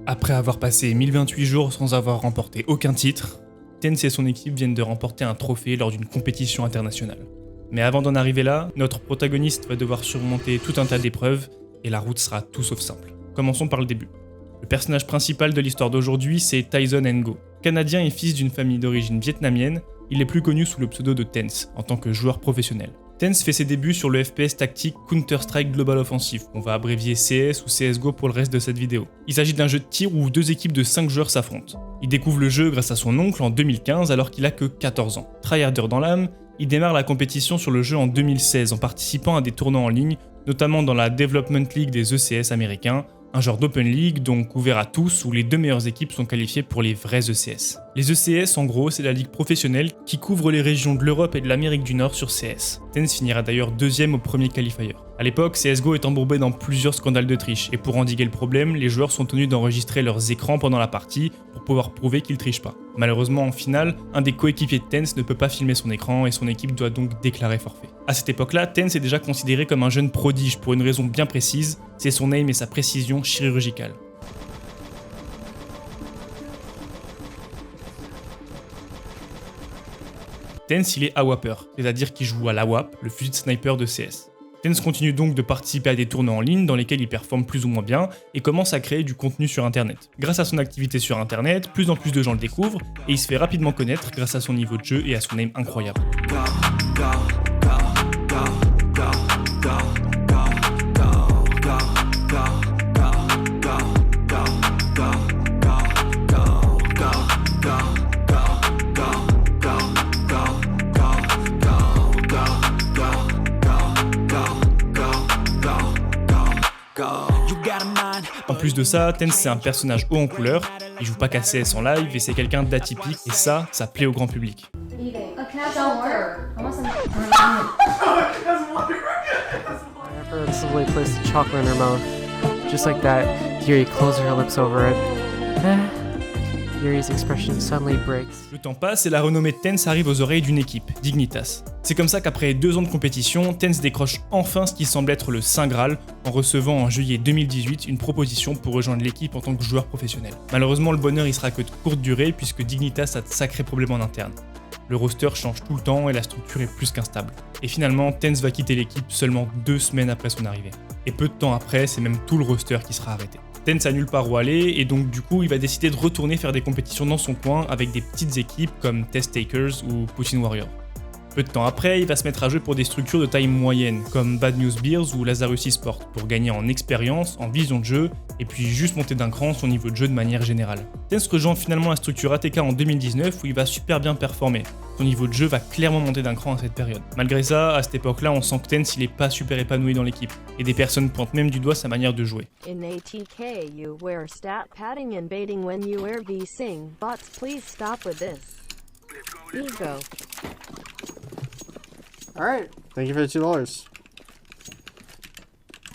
Après avoir passé 1028 jours sans avoir remporté aucun titre, TenS et son équipe viennent de remporter un trophée lors d'une compétition internationale. Mais avant d'en arriver là, notre protagoniste va devoir surmonter tout un tas d'épreuves et la route sera tout sauf simple. Commençons par le début. Le personnage principal de l'histoire d'aujourd'hui, c'est Tyson Ngo. Canadien et fils d'une famille d'origine vietnamienne, il est plus connu sous le pseudo de TenS en tant que joueur professionnel. TenS fait ses débuts sur le FPS tactique Counter-Strike Global Offensive, qu'on va abrévier CS ou CSGO pour le reste de cette vidéo. Il s'agit d'un jeu de tir où deux équipes de 5 joueurs s'affrontent. Il découvre le jeu grâce à son oncle en 2015 alors qu'il a que 14 ans. Tryharder dans l'âme, il démarre la compétition sur le jeu en 2016 en participant à des tournois en ligne, notamment dans la Development League des ECS américains, un genre d'Open League donc ouvert à tous où les deux meilleures équipes sont qualifiées pour les vrais ECS. Les ECS en gros c'est la ligue professionnelle qui couvre les régions de l'Europe et de l'Amérique du Nord sur CS. TenS finira d'ailleurs deuxième au premier qualifier. A l'époque, CSGO est embourbé dans plusieurs scandales de triche et pour endiguer le problème, les joueurs sont tenus d'enregistrer leurs écrans pendant la partie pour pouvoir prouver qu'ils trichent pas. Malheureusement en finale, un des coéquipiers de TenS ne peut pas filmer son écran et son équipe doit donc déclarer forfait. À cette époque-là, TenS est déjà considéré comme un jeune prodige pour une raison bien précise, c'est son aim et sa précision chirurgicale. TenS il est AWAPer, c'est-à-dire qu'il joue à l'AWAP, le fusil de sniper de CS. TenS continue donc de participer à des tournois en ligne dans lesquels il performe plus ou moins bien et commence à créer du contenu sur internet. Grâce à son activité sur internet, plus en plus de gens le découvrent et il se fait rapidement connaître grâce à son niveau de jeu et à son aim incroyable. En plus de ça, TenS c'est un personnage haut en couleur, il joue pas qu'à CS en live et c'est quelqu'un d'atypique et ça plaît au grand public. Le temps passe et la renommée de TenS arrive aux oreilles d'une équipe, Dignitas. C'est comme ça qu'après 2 ans de compétition, TenS décroche enfin ce qui semble être le Saint Graal en recevant en juillet 2018 une proposition pour rejoindre l'équipe en tant que joueur professionnel. Malheureusement, le bonheur il sera que de courte durée puisque Dignitas a de sacrés problèmes en interne. Le roster change tout le temps et la structure est plus qu'instable. Et finalement, TenS va quitter l'équipe seulement 2 semaines après son arrivée. Et peu de temps après, c'est même tout le roster qui sera arrêté. TenS a nulle part où aller et donc du coup il va décider de retourner faire des compétitions dans son coin avec des petites équipes comme Test Takers ou Putin Warrior. Peu de temps après, il va se mettre à jouer pour des structures de taille moyenne comme Bad News Bears ou Lazarus eSport pour gagner en expérience, en vision de jeu et puis juste monter d'un cran son niveau de jeu de manière générale. TenS rejoint finalement la structure ATK en 2019 où il va super bien performer. Son niveau de jeu va clairement monter d'un cran à cette période. Malgré ça, à cette époque-là, on sent que TenS il est pas super épanoui dans l'équipe et des personnes pointent même du doigt sa manière de jouer. In ATK, you wear stat padding and baiting when you wear V-Sing. Bots, please stop with this. Ego. Alright, thank you for the $2.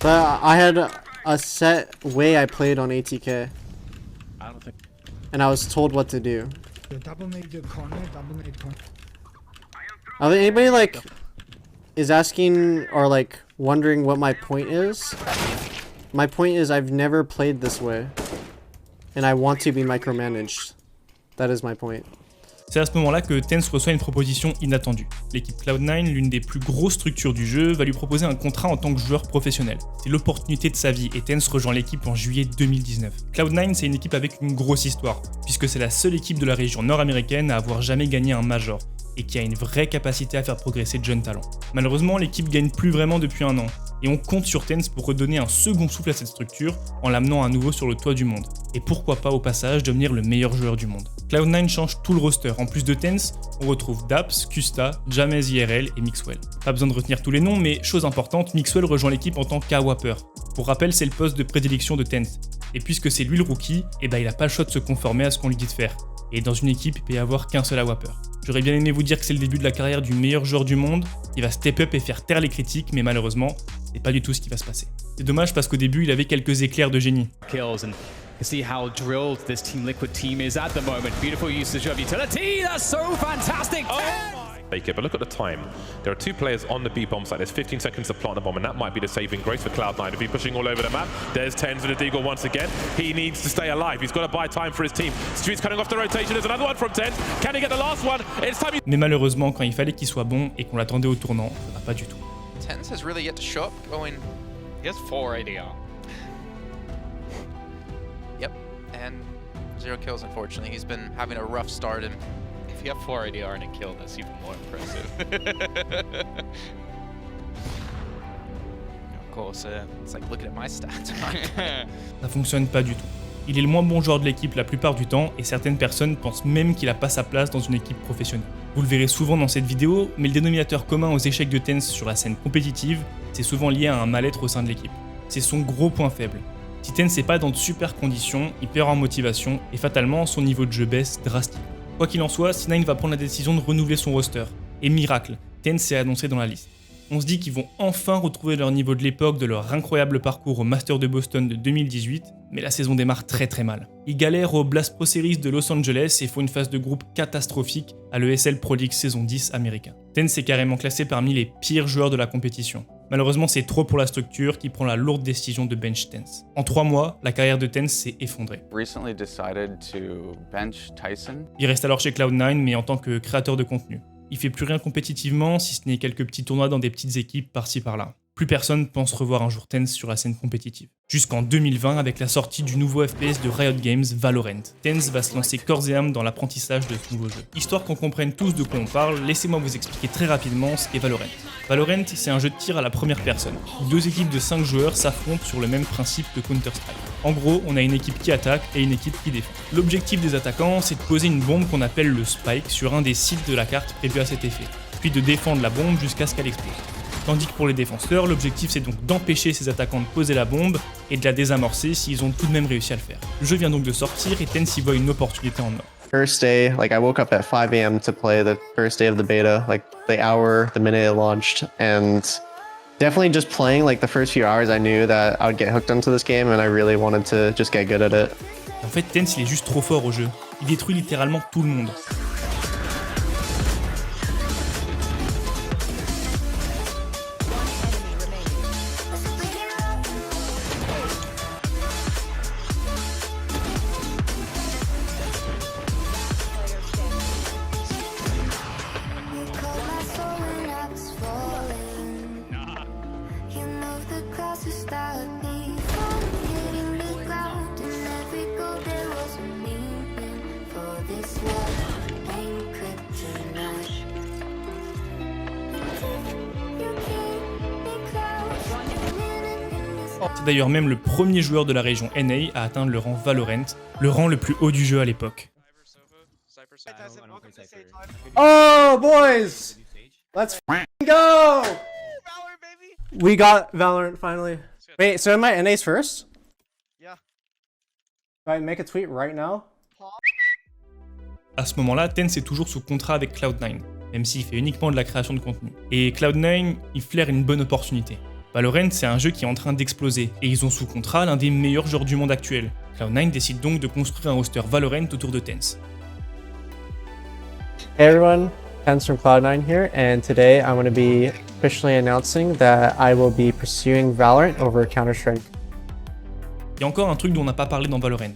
But I had a set way I played on ATK. I don't think. And I was told what to do. Double nade corner. I think anybody like is asking or like wondering what my point is? My point is I've never played this way. And I want to be micromanaged. That is my point. C'est à ce moment-là que TenS reçoit une proposition inattendue. L'équipe Cloud9, l'une des plus grosses structures du jeu, va lui proposer un contrat en tant que joueur professionnel. C'est l'opportunité de sa vie et TenS rejoint l'équipe en juillet 2019. Cloud9, c'est une équipe avec une grosse histoire, puisque c'est la seule équipe de la région nord-américaine à avoir jamais gagné un major, et qui a une vraie capacité à faire progresser de jeunes talents. Malheureusement, l'équipe gagne plus vraiment depuis un an, et on compte sur TenS pour redonner un second souffle à cette structure en l'amenant à nouveau sur le toit du monde. Et pourquoi pas au passage devenir le meilleur joueur du monde. Cloud9 change tout le roster, en plus de TenS, on retrouve Daps, Custa, Jamez IRL et Mixwell. Pas besoin de retenir tous les noms, mais chose importante, Mixwell rejoint l'équipe en tant qu'AWAPer. Pour rappel, c'est le poste de prédilection de TenS. Et puisque c'est lui le rookie, il a pas le choix de se conformer à ce qu'on lui dit de faire. Et dans une équipe, il peut y avoir qu'un seul AWAPer. J'aurais bien aimé vous dire que c'est le début de la carrière du meilleur joueur du monde, il va step up et faire taire les critiques, mais malheureusement, c'est pas du tout ce qui va se passer. C'est dommage parce qu'au début, il avait quelques éclairs de génie. Kills and you see how drilled this Team Liquid team is at the moment. Beautiful usage of utility. That's so fantastic. Oh my Take it, but look at the time. There are 2 players on the B bomb site. There's 15 seconds to plant the bomb, and that might be the saving grace for Cloud9. If he's pushing all over the map, there's TenZ with a Deagle once again. He needs to stay alive. He's got to buy time for his team. Street's cutting off the rotation. There's another one from TenZ. Can he get the last one? It's time. Mais malheureusement, quand il fallait qu'il soit bon et qu'on l'attendait au tournant, ça va pas du tout. TenZ has really yet to show up. Going, He has 4 ADR. yep, and 0 kills. Unfortunately, he's been having a rough start. And If you have 4 ADR and a kill, that's even more impressive. of course, it's like looking at my stats. Ça fonctionne pas du tout. Il est le moins bon joueur de l'équipe la plupart du temps et certaines personnes pensent même qu'il a pas sa place dans une équipe professionnelle. Vous le verrez souvent dans cette vidéo, mais le dénominateur commun aux échecs de TenZ sur la scène compétitive, c'est souvent lié à un mal-être au sein de l'équipe. C'est son gros point faible. Si TenZ n'est pas dans de super conditions, il perd en motivation et fatalement son niveau de jeu baisse drastiquement. Quoi qu'il en soit, C9 va prendre la décision de renouveler son roster. Et miracle, TenZ s'est annoncé dans la liste. On se dit qu'ils vont enfin retrouver leur niveau de l'époque de leur incroyable parcours au Master de Boston de 2018, mais la saison démarre très mal. Ils galèrent au Blast Pro Series de Los Angeles et font une phase de groupe catastrophique à l'ESL Pro League saison 10 américain. TenZ est carrément classé parmi les pires joueurs de la compétition. Malheureusement, c'est trop pour la structure qui prend la lourde décision de bench TenZ. En 3 mois, la carrière de TenZ s'est effondrée. Recently decided to bench Tyson. Il reste alors chez Cloud9, mais en tant que créateur de contenu. Il fait plus rien compétitivement, si ce n'est quelques petits tournois dans des petites équipes par-ci par-là. Plus personne pense revoir un jour TenZ sur la scène compétitive. Jusqu'en 2020, avec la sortie du nouveau FPS de Riot Games, Valorant, TenZ va se lancer corps et âme dans l'apprentissage de ce nouveau jeu. Histoire qu'on comprenne tous de quoi on parle, laissez-moi vous expliquer très rapidement ce qu'est Valorant. Valorant, c'est un jeu de tir à la première personne, où 2 équipes de 5 joueurs s'affrontent sur le même principe que Counter-Strike. En gros, on a une équipe qui attaque et une équipe qui défend. L'objectif des attaquants, c'est de poser une bombe qu'on appelle le spike sur un des sites de la carte prévu à cet effet, puis de défendre la bombe jusqu'à ce qu'elle explose. Tandis que pour les défenseurs, l'objectif c'est donc d'empêcher ces attaquants de poser la bombe et de la désamorcer s'ils ont tout de même réussi à le faire. Le jeu vient donc de sortir et TenZ y voit une opportunité en or. First day, like I woke up at 5 a.m. to play the first day of the beta, like the hour, the minute it launched, and definitely just playing like the first few hours I knew that I would get hooked onto this game and I really wanted to just get good at it. En fait, TenZ il est juste trop fort au jeu. Il détruit littéralement tout le monde. C'est d'ailleurs même le premier joueur de la région NA à atteindre le rang Valorant, le rang le plus haut du jeu à l'époque. Oh, boys! Let's go! We got Valorant finally. Wait, so am I NA's first? Yeah. Do I make a tweet right now? À ce moment-là, TenZ est toujours sous contrat avec Cloud9, même s'il fait uniquement de la création de contenu. Et Cloud9, il flaire une bonne opportunité. Valorant, c'est un jeu qui est en train d'exploser, et ils ont sous contrat l'un des meilleurs joueurs du monde actuel. Cloud9 décide donc de construire un roster Valorant autour de TenZ. Hey everyone, TenZ from Cloud9 here, and today I'm going to be officially announcing that I will be pursuing Valorant over Counter-Strike. Il y a encore un truc dont on n'a pas parlé dans Valorant,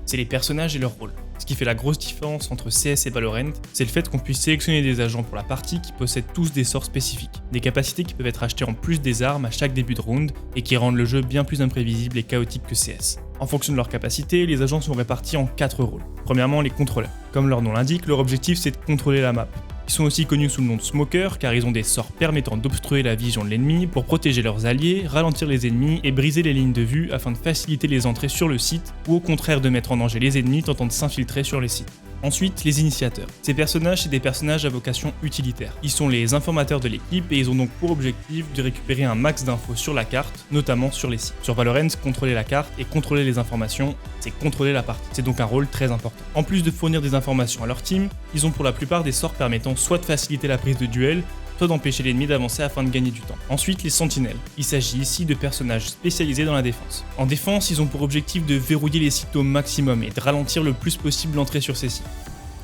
c'est les personnages et leur rôle. Ce qui fait la grosse différence entre CS et Valorant, c'est le fait qu'on puisse sélectionner des agents pour la partie qui possèdent tous des sorts spécifiques, des capacités qui peuvent être achetées en plus des armes à chaque début de round et qui rendent le jeu bien plus imprévisible et chaotique que CS. En fonction de leurs capacités, les agents sont répartis en 4 rôles. Premièrement, les contrôleurs. Comme leur nom l'indique, leur objectif c'est de contrôler la map. Ils sont aussi connus sous le nom de Smoker car ils ont des sorts permettant d'obstruer la vision de l'ennemi pour protéger leurs alliés, ralentir les ennemis et briser les lignes de vue afin de faciliter les entrées sur le site ou au contraire de mettre en danger les ennemis tentant de s'infiltrer sur les sites. Ensuite, les initiateurs. Ces personnages, c'est des personnages à vocation utilitaire. Ils sont les informateurs de l'équipe et ils ont donc pour objectif de récupérer un max d'infos sur la carte, notamment sur les sites. Sur Valorant, contrôler la carte et contrôler les informations, c'est contrôler la partie. C'est donc un rôle très important. En plus de fournir des informations à leur team, ils ont pour la plupart des sorts permettant soit de faciliter la prise de duel, soit d'empêcher l'ennemi d'avancer afin de gagner du temps. Ensuite, les sentinelles. Il s'agit ici de personnages spécialisés dans la défense. En défense, ils ont pour objectif de verrouiller les sites au maximum et de ralentir le plus possible l'entrée sur ces sites.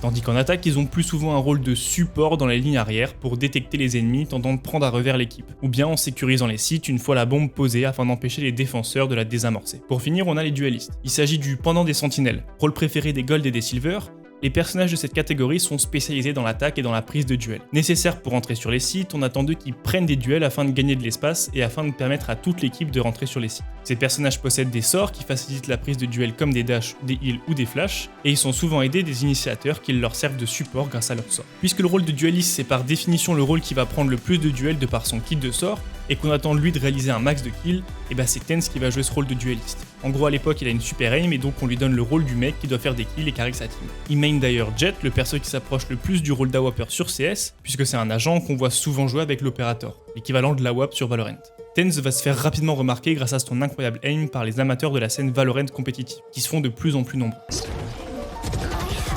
Tandis qu'en attaque, ils ont plus souvent un rôle de support dans la ligne arrière pour détecter les ennemis tentant de prendre à revers l'équipe, ou bien en sécurisant les sites une fois la bombe posée afin d'empêcher les défenseurs de la désamorcer. Pour finir, on a les duellistes. Il s'agit du pendant des sentinelles, rôle préféré des Gold et des Silver. Les personnages de cette catégorie sont spécialisés dans l'attaque et dans la prise de duel. Nécessaires pour entrer sur les sites, on attend d'eux qu'ils prennent des duels afin de gagner de l'espace et afin de permettre à toute l'équipe de rentrer sur les sites. Ces personnages possèdent des sorts qui facilitent la prise de duel comme des dashs, des heals ou des flashs, et ils sont souvent aidés des initiateurs qui leur servent de support grâce à leurs sorts. Puisque le rôle de dueliste c'est par définition le rôle qui va prendre le plus de duels de par son kit de sorts, et qu'on attend de lui de réaliser un max de kills, et bah c'est Tenz qui va jouer ce rôle de dueliste. En gros à l'époque il a une super aim et donc on lui donne le rôle du mec qui doit faire des kills et carry sa team. Il main d'ailleurs Jett, le perso qui s'approche le plus du rôle d'AWAPer sur CS, puisque c'est un agent qu'on voit souvent jouer avec l'Operator, l'équivalent de l'AWAP sur Valorant. Tenz va se faire rapidement remarquer grâce à son incroyable aim par les amateurs de la scène Valorant compétitive, qui se font de plus en plus nombreux.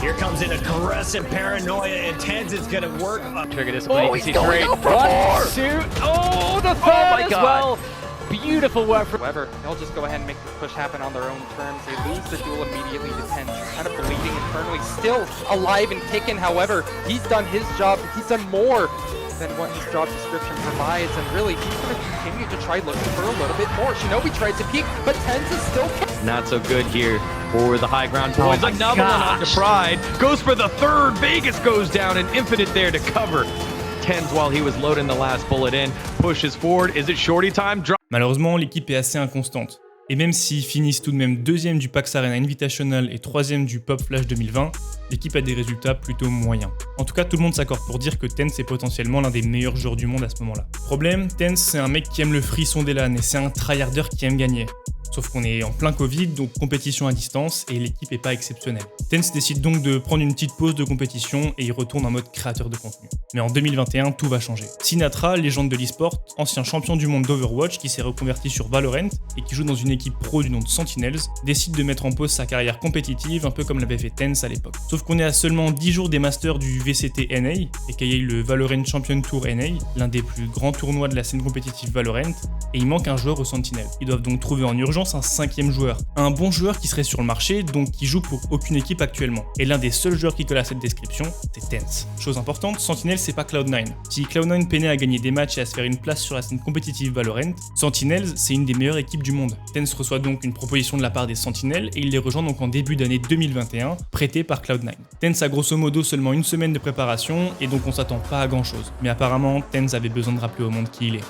Here comes an aggressive paranoia, and Tenz is gonna work up. Trigger display. Oh, he's going up for 1, 2. Oh, the third as well. Beautiful work. However, they'll just go ahead and make the push happen on their own terms. They lose the duel immediately to Tenz. Kind of bleeding internally, still alive and kicking. However, he's done his job. He's done more than what his job description provides, and really he's going to continue to try looking for a little bit more. Shinobi tried to peek, but Tenz is still not so good here for the high ground boys. Another one onto Pride. Goes for the third. Vegas goes down, and Infinite there to cover. Tenz while he was loading the last bullet in. Pushes forward. Is it shorty time? Malheureusement, l'équipe est assez inconstante. Et même s'ils finissent tout de même 2ème du PAX Arena Invitational et 3ème du Pop Flash 2020, l'équipe a des résultats plutôt moyens. En tout cas, tout le monde s'accorde pour dire que Tenz est potentiellement l'un des meilleurs joueurs du monde à ce moment-là. Problème, Tenz c'est un mec qui aime le frisson des LAN et c'est un tryharder qui aime gagner. Sauf qu'on est en plein Covid, donc compétition à distance, et l'équipe est pas exceptionnelle. Tenz décide donc de prendre une petite pause de compétition et il retourne en mode créateur de contenu. Mais en 2021, tout va changer. Sinatra, légende de l'e-sport, ancien champion du monde d'Overwatch qui s'est reconverti sur Valorant et qui joue dans une équipe pro du nom de Sentinels, décide de mettre en pause sa carrière compétitive, un peu comme l'avait fait Tenz à l'époque. Sauf qu'on est à seulement 10 jours des masters du VCT NA, aka le Valorant Champion Tour NA, l'un des plus grands tournois de la scène compétitive Valorant, et il manque un joueur au Sentinel. Ils doivent donc trouver en urgence un 5ème joueur. Un bon joueur qui serait sur le marché, donc qui joue pour aucune équipe actuellement. Et l'un des seuls joueurs qui colle à cette description, c'est Tenz. Chose importante, Sentinel c'est pas Cloud9. Si Cloud9 peinait à gagner des matchs et à se faire une place sur la scène compétitive Valorant, Sentinels c'est une des meilleures équipes du monde. Tenz reçoit donc une proposition de la part des Sentinels et il les rejoint donc en début d'année 2021, prêté par Cloud9. Tenz a grosso modo seulement une semaine de préparation et donc on s'attend pas à grand chose. Mais apparemment, Tenz avait besoin de rappeler au monde qui il est.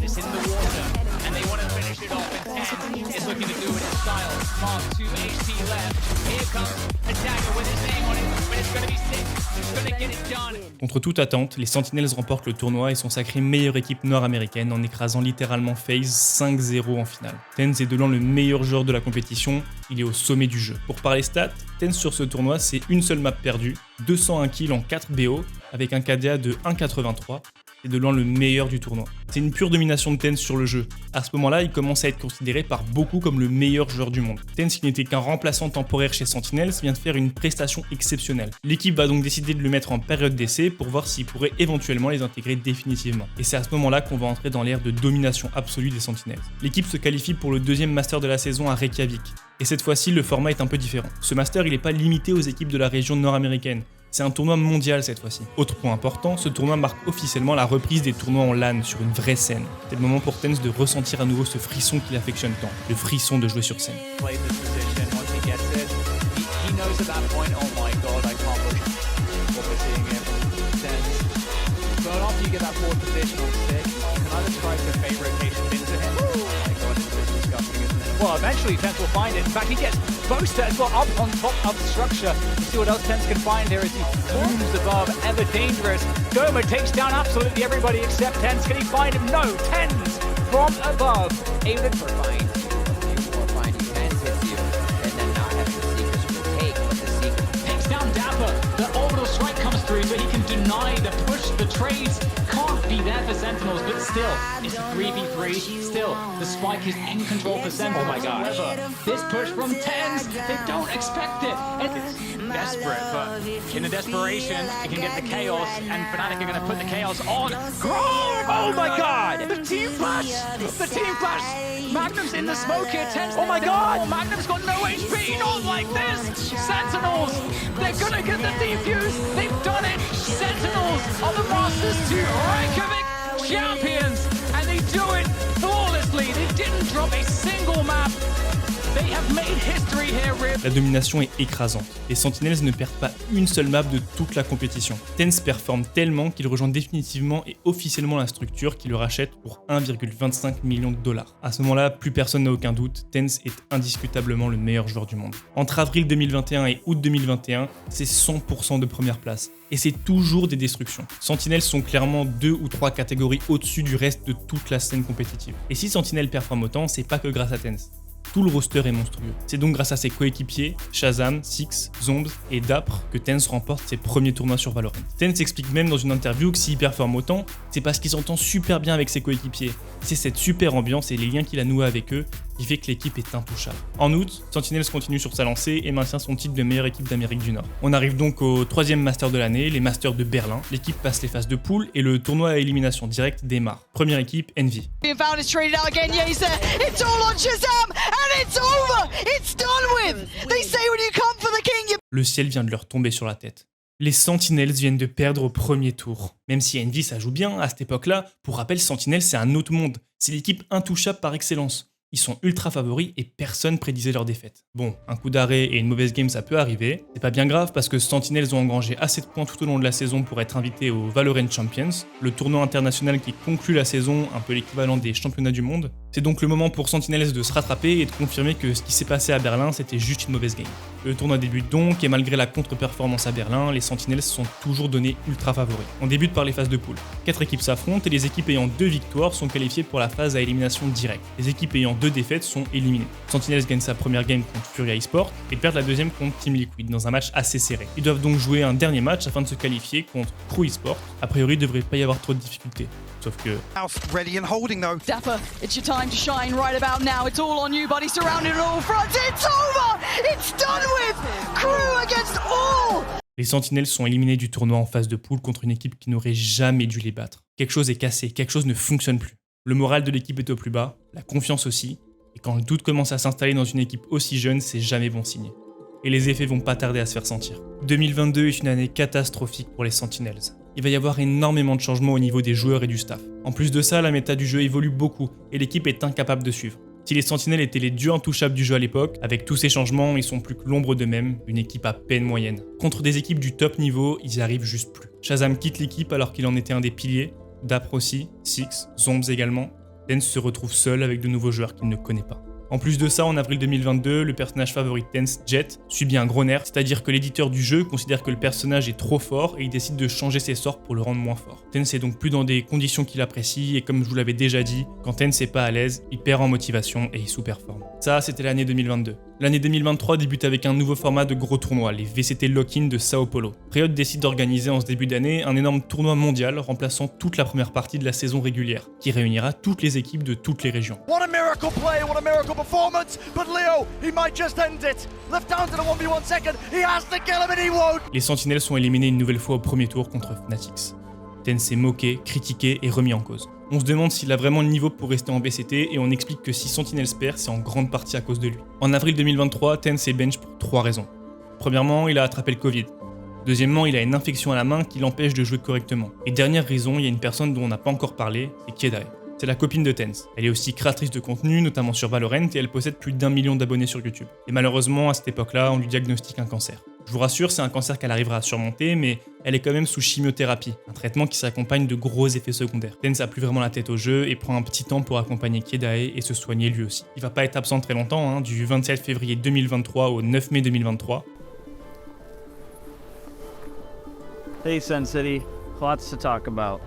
It's in the water, and they want to finish it off, and Tenz is looking to do it in style. Mark 2 HP left. Here comes a dagger with his name on it, but it's going to be sick. It's going to get it done. Contre toute attente, les Sentinels remportent le tournoi et sont sacrés meilleure équipe nord-américaine en écrasant littéralement FaZe 5-0 en finale. Tenz est de loin le meilleur joueur de la compétition, il est au sommet du jeu. Pour parler stats, Tenz sur ce tournoi c'est une seule map perdue, 201 kills en 4 BO, avec un KDA de 1,83, et de loin le meilleur du tournoi. C'est une pure domination de Tenz sur le jeu. À ce moment-là, il commence à être considéré par beaucoup comme le meilleur joueur du monde. Tenz, qui n'était qu'un remplaçant temporaire chez Sentinels, vient de faire une prestation exceptionnelle. L'équipe va donc décider de le mettre en période d'essai pour voir s'il pourrait éventuellement les intégrer définitivement. Et c'est à ce moment-là qu'on va entrer dans l'ère de domination absolue des Sentinels. L'équipe se qualifie pour le 2e master de la saison à Reykjavik. Et cette fois-ci, le format est un peu différent. Ce master, il n'est pas limité aux équipes de la région nord-américaine. C'est un tournoi mondial cette fois-ci. Autre point important, ce tournoi marque officiellement la reprise des tournois en LAN sur une vraie scène. C'est le moment pour Tenz de ressentir à nouveau ce frisson qu'il affectionne tant, le frisson de jouer sur scène. Well, eventually Tenz will find it. In fact, he gets Boaster as well up on top of the structure. Let's see what else Tenz can find here as he looms above. Ever dangerous. Goma takes down absolutely everybody except Tenz. Can he find him? No. Tenz from above. Able to find. You find you can hit you, and then not having the Seekers to take what the Seekers takes down Dapper. The orbital strike comes through, so he can deny the push. The trades can't be there for Zen. Sentinels, but still, it's a 3v3. Still, the spike is in control for Sentinels. Oh my god. However, this push from TenZ, they don't expect it. It's desperate, but in the desperation, you can get the Chaos, and Fnatic are going to put the Chaos on Grove! Oh my god! The team flash! The team flash! Magnum's in the smoke here, TenZ. Oh my god! Magnum's got no HP, not like this! Sentinels, they're going to get the defuse! They've done it! Sentinels are the Masters 2 Reykjavik champions! And they do it flawlessly! They didn't drop a single map! They have made history here, Rip. La domination est écrasante. Les Sentinels ne perdent pas une seule map de toute la compétition. TenZ performe tellement qu'il rejoint définitivement et officiellement la structure qui le rachète pour 1,25 million de dollars. À ce moment-là, plus personne n'a aucun doute, TenZ est indiscutablement le meilleur joueur du monde. Entre avril 2021 et août 2021, c'est 100% de première place. Et c'est toujours des destructions. Sentinels sont clairement 2 ou 3 catégories au-dessus du reste de toute la scène compétitive. Et si Sentinels performe autant, c'est pas que grâce à TenZ. Tout le roster est monstrueux. C'est donc grâce à ses coéquipiers, Shazam, Six, Zombs et Dapr, que TenZ remporte ses premiers tournois sur Valorant. TenZ explique même dans une interview que s'il performe autant, c'est parce qu'il s'entend super bien avec ses coéquipiers. C'est cette super ambiance et les liens qu'il a noués avec eux qui fait que l'équipe est intouchable. En août, Sentinels continue sur sa lancée et maintient son titre de meilleure équipe d'Amérique du Nord. On arrive donc au 3e Master de l'année, les Masters de Berlin. L'équipe passe les phases de poule et le tournoi à élimination directe démarre. Première équipe, Envy. Le ciel vient de leur tomber sur la tête. Les Sentinels viennent de perdre au premier tour. Même si Envy ça joue bien à cette époque-là, pour rappel, Sentinels c'est un autre monde. C'est l'équipe intouchable par excellence. Ils sont ultra favoris et personne prédisait leur défaite. Bon, un coup d'arrêt et une mauvaise game ça peut arriver. C'est pas bien grave parce que Sentinels ont engrangé assez de points tout au long de la saison pour être invités au Valorant Champions, le tournoi international qui conclut la saison, un peu l'équivalent des championnats du monde. C'est donc le moment pour Sentinels de se rattraper et de confirmer que ce qui s'est passé à Berlin c'était juste une mauvaise game. Le tournoi débute donc et malgré la contre-performance à Berlin, les Sentinels sont toujours donnés ultra favoris. On débute par les phases de poule. 4 équipes s'affrontent et les équipes ayant 2 victoires sont qualifiées pour la phase à élimination directe. Les équipes ayant 2 défaites sont éliminées. Sentinels gagne sa première game contre Furia eSport et perd la deuxième contre Team Liquid dans un match assez serré. Ils doivent donc jouer un dernier match afin de se qualifier contre Crew eSport. A priori, il devrait pas y avoir trop de difficultés. Sauf que... Ready and holding though. Dapper, it's your time to shine right about now. It's all on you, buddy. Surrounded on all fronts. It's over! It's done with! Crew against all! Les Sentinels sont éliminés du tournoi en phase de poule contre une équipe qui n'aurait jamais dû les battre. Quelque chose est cassé, quelque chose ne fonctionne plus. Le moral de l'équipe est au plus bas, la confiance aussi, et quand le doute commence à s'installer dans une équipe aussi jeune, c'est jamais bon signe. Et les effets vont pas tarder à se faire sentir. 2022 est une année catastrophique pour les Sentinels. Il va y avoir énormément de changements au niveau des joueurs et du staff. En plus de ça, la méta du jeu évolue beaucoup et l'équipe est incapable de suivre. Si les Sentinels étaient les dieux intouchables du jeu à l'époque, avec tous ces changements, ils sont plus que l'ombre d'eux-mêmes, une équipe à peine moyenne. Contre des équipes du top niveau, ils y arrivent juste plus. Shazam quitte l'équipe alors qu'il en était un des piliers, Dapr aussi, Six, Zombs également. TenZ se retrouve seul avec de nouveaux joueurs qu'il ne connaît pas. En plus de ça, en avril 2022, le personnage favori de TenZ, Jett, subit un gros nerf, c'est-à-dire que l'éditeur du jeu considère que le personnage est trop fort et il décide de changer ses sorts pour le rendre moins fort. TenZ est donc plus dans des conditions qu'il apprécie et comme je vous l'avais déjà dit, quand TenZ n'est pas à l'aise, il perd en motivation et il sous-performe. Ça, c'était l'année 2022. L'année 2023 débute avec un nouveau format de gros tournois, les VCT Lock-in de Sao Paulo. Riot décide d'organiser en ce début d'année un énorme tournoi mondial remplaçant toute la première partie de la saison régulière, qui réunira toutes les équipes de toutes les régions. What a miracle play, what a miracle performance, but Leo, he might just end it. Left down to the 1v1 second, he has to kill him and he won't. Les Sentinels sont éliminés une nouvelle fois au premier tour contre Fnatic. TenZ s'est moqué, critiqué et remis en cause. On se demande s'il a vraiment le niveau pour rester en VCT et on explique que si Sentinels perd, c'est en grande partie à cause de lui. En avril 2023, TenZ est bench pour 3 raisons. Premièrement, il a attrapé le Covid. Deuxièmement, il a une infection à la main qui l'empêche de jouer correctement. Et dernière raison, il y a une personne dont on n'a pas encore parlé, c'est Kyedae. C'est la copine de TenZ. Elle est aussi créatrice de contenu, notamment sur Valorant, et elle possède plus d'1 million d'abonnés sur YouTube. Et malheureusement, à cette époque-là, on lui diagnostique un cancer. Je vous rassure, c'est un cancer qu'elle arrivera à surmonter, mais elle est quand même sous chimiothérapie, un traitement qui s'accompagne de gros effets secondaires. TenZ a plus vraiment la tête au jeu et prend un petit temps pour accompagner Kyedae et se soigner lui aussi. Il va pas être absent très longtemps, du 27 février 2023 au 9 mai 2023. Hey Sun City, lots to talk about.